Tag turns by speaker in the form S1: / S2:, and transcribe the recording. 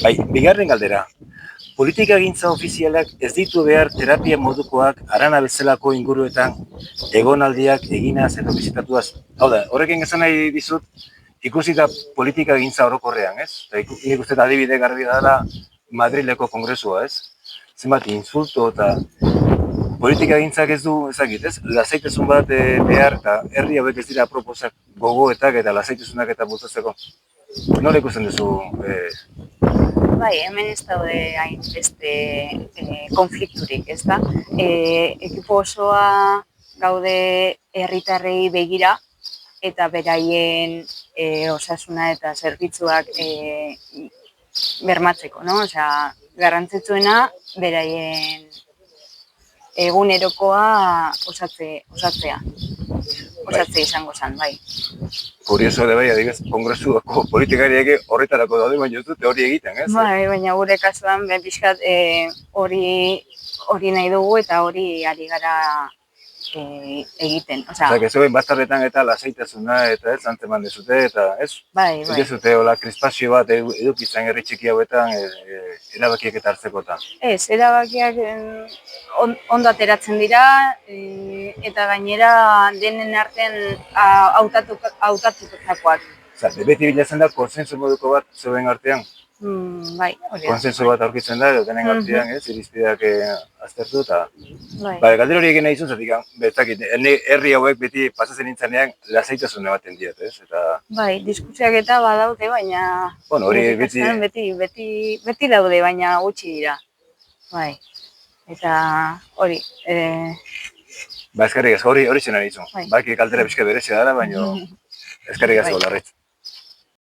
S1: Bai, bigarren galdera. Politikagintza ofizialak ez ditu behar terapia modukoak arana bezalako inguruetan egonaldiak eginaz edo bizitatuaz. Hau da, horrekin esan nahi dizut, ikusita politikagintza orokorrean, ez? Nik uste adibide garbi dela Madrileko kongresua, ez? Zenbat insulto eta politikagintzak ez du ezagit, ez? Lasaitasun bat behar eta herri hauek ez dira proposak gogoetak eta lasaitasunak eta bultzatzeko. Nola ikusten duzu?
S2: Bai, hemen ez daude hainbeste konflikturik, ez da? Ekipo osoa gaude herritarrei begira eta beraien osasuna eta zerbitzuak bermatzeko, no? Osea, garrantzitsuena beraien egunerokoa osatzea izango zen, bai.
S1: Kurioso ere bai, adibidez, kongresuako politikariak horretarako daude, baina ez dute hori egiten, ez?
S2: Bai, baina gure kasuan pixkat hori nahi dugu eta hori ari gara egiten.
S1: Osea, que zuen bastarretan eta lasaitasuna eta ez antzeman dezute eta ez?
S2: Bai.
S1: Ez dezute hola krispazio bat edukitzen herri txiki hauetan erabakiak eta hartzekotan.
S2: Ez, erabakiak ondo ateratzen dira eta gainera denen artean hautatutakoak.
S1: Osea, beti bilatzen da konsensu moduko bat zeuen artean.
S2: Bai, hori da.
S1: Konsensu bat aurkitzen da, denen artean, ez, irizpideak aztertu eta... Galdera hori egin nahi zuen, zatik, herri hauek beti pasatzen nintzanean lasaitasun ematen diet, ez?
S2: Bai, diskusiak eta badaude, baina...
S1: Bueno, hori
S2: beti daude, baina gutxi dira. Bai, eta hori...
S1: Ba, eskarrik asko, hori zen nahi zuen. Baki kaldera pixka berezia dara, baina eskarrik asko, Larritz.